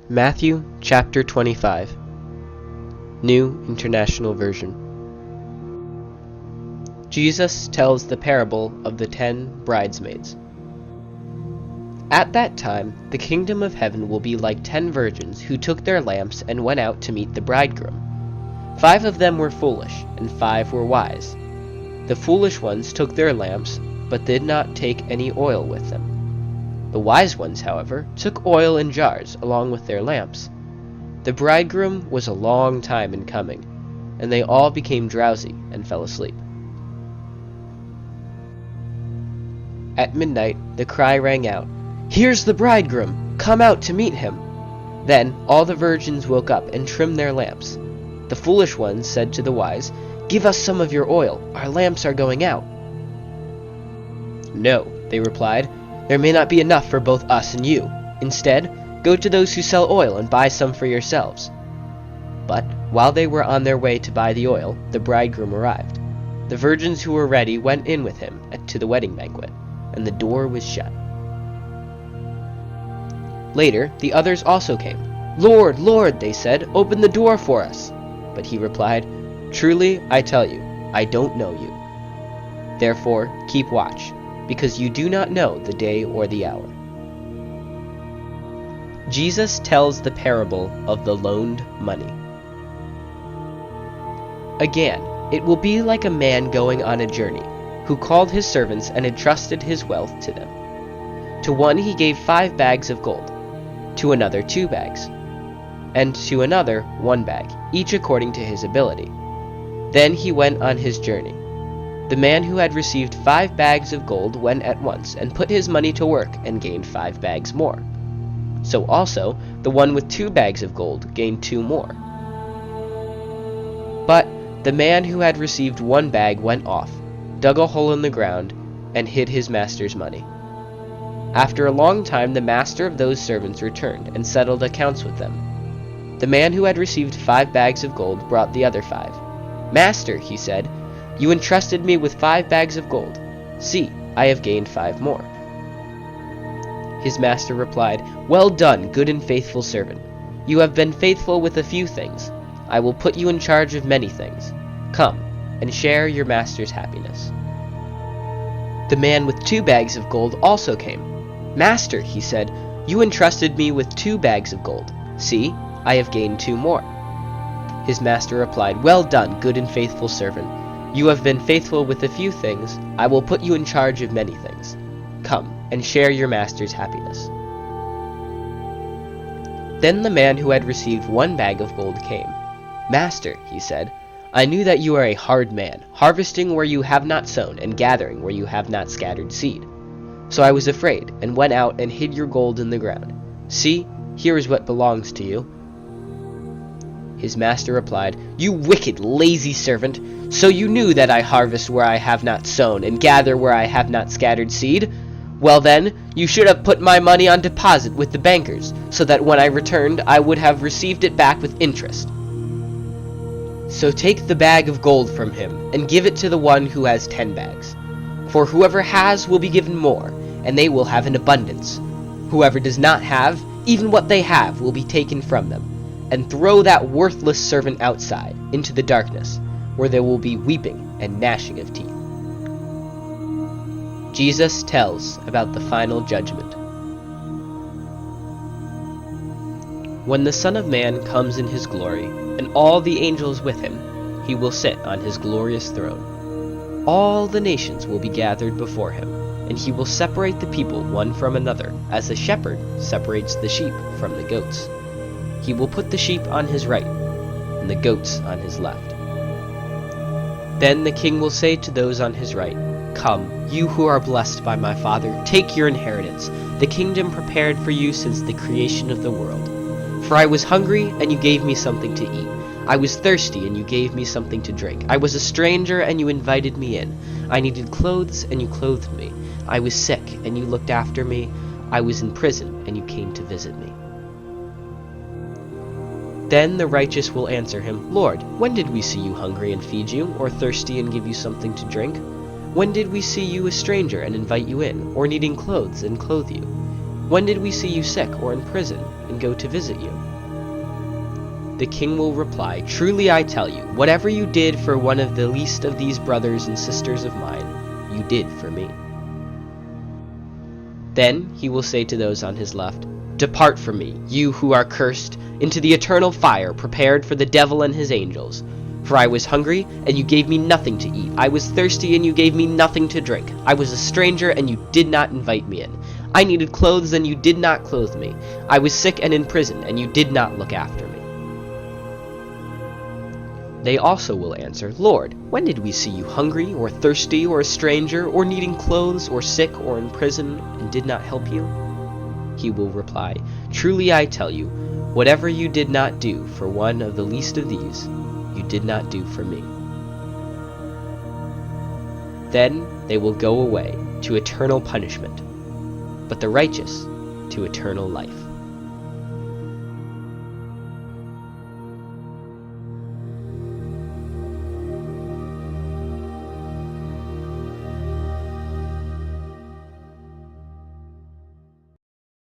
Matthew chapter 25, New International Version. Jesus tells the parable of the 10 bridesmaids. At that time, the kingdom of heaven will be like 10 virgins who took their lamps and went out to meet the bridegroom. 5 of them were foolish, and 5 were wise. The foolish ones took their lamps, but did not take any oil with them. The wise ones, however, took oil in jars along with their lamps. The bridegroom was a long time in coming, and they all became drowsy and fell asleep. At midnight, the cry rang out, "Here's the bridegroom! Come out to meet him!" Then all the virgins woke up and trimmed their lamps. The foolish ones said to the wise, "Give us some of your oil. Our lamps are going out." "No," they replied. "There may not be enough for both us and you. Instead, go to those who sell oil and buy some for yourselves." But while they were on their way to buy the oil, the bridegroom arrived. The virgins who were ready went in with him to the wedding banquet, and the door was shut. Later, the others also came. "Lord, Lord," they said, "open the door for us." But he replied, "Truly, I tell you, I don't know you. Therefore, keep watch, because you do not know the day or the hour." Jesus tells the parable of the loaned money. Again, it will be like a man going on a journey, who called his servants and entrusted his wealth to them. To one he gave 5 bags of gold, to another 2 bags, and to another 1 bag, each according to his ability. Then he went on his journey. The man who had received 5 bags of gold went at once and put his money to work and gained 5 bags more. So also the one with 2 bags of gold gained 2 more. But the man who had received 1 bag went off, dug a hole in the ground, and hid his master's money. After a long time the master of those servants returned and settled accounts with them. The man who had received 5 bags of gold brought the other 5. "Master," he said, "you entrusted me with 5 bags of gold. See, I have gained 5 more." His master replied, "Well done, good and faithful servant. You have been faithful with a few things. I will put you in charge of many things. Come and share your master's happiness." The man with 2 bags of gold also came. "Master," he said, "you entrusted me with 2 bags of gold. See, I have gained 2 more." His master replied, "Well done, good and faithful servant. You have been faithful with a few things. I will put you in charge of many things. Come and share your master's happiness." Then the man who had received 1 bag of gold came. "Master," he said, "I knew that you are a hard man, harvesting where you have not sown and gathering where you have not scattered seed. So I was afraid and went out and hid your gold in the ground. See, here is what belongs to you." His master replied, "You wicked, lazy servant! So you knew that I harvest where I have not sown and gather where I have not scattered seed? Well then, you should have put my money on deposit with the bankers, so that when I returned I would have received it back with interest. So take the bag of gold from him and give it to the one who has 10 bags. For whoever has will be given more, and they will have an abundance. Whoever does not have, even what they have will be taken from them. And throw that worthless servant outside, into the darkness, where there will be weeping and gnashing of teeth." Jesus tells about the final judgment. When the Son of Man comes in his glory, and all the angels with him, he will sit on his glorious throne. All the nations will be gathered before him, and he will separate the people one from another, as a shepherd separates the sheep from the goats. He will put the sheep on his right, and the goats on his left. Then the king will say to those on his right, "Come, you who are blessed by my Father, take your inheritance, the kingdom prepared for you since the creation of the world. For I was hungry, and you gave me something to eat. I was thirsty, and you gave me something to drink. I was a stranger, and you invited me in. I needed clothes, and you clothed me. I was sick, and you looked after me. I was in prison, and you came to visit me." Then the righteous will answer him, "Lord, when did we see you hungry and feed you, or thirsty and give you something to drink? When did we see you a stranger and invite you in, or needing clothes and clothe you? When did we see you sick or in prison and go to visit you?" The king will reply, "Truly I tell you, whatever you did for one of the least of these brothers and sisters of mine, you did for me." Then he will say to those on his left, "Depart from me, you who are cursed, into the eternal fire prepared for the devil and his angels. For I was hungry, and you gave me nothing to eat. I was thirsty, and you gave me nothing to drink. I was a stranger, and you did not invite me in. I needed clothes, and you did not clothe me. I was sick and in prison, and you did not look after me." They also will answer, "Lord, when did we see you hungry, or thirsty, or a stranger, or needing clothes, or sick, or in prison, and did not help you?" He will reply, "Truly I tell you, whatever you did not do for one of the least of these, you did not do for me." Then they will go away to eternal punishment, but the righteous to eternal life.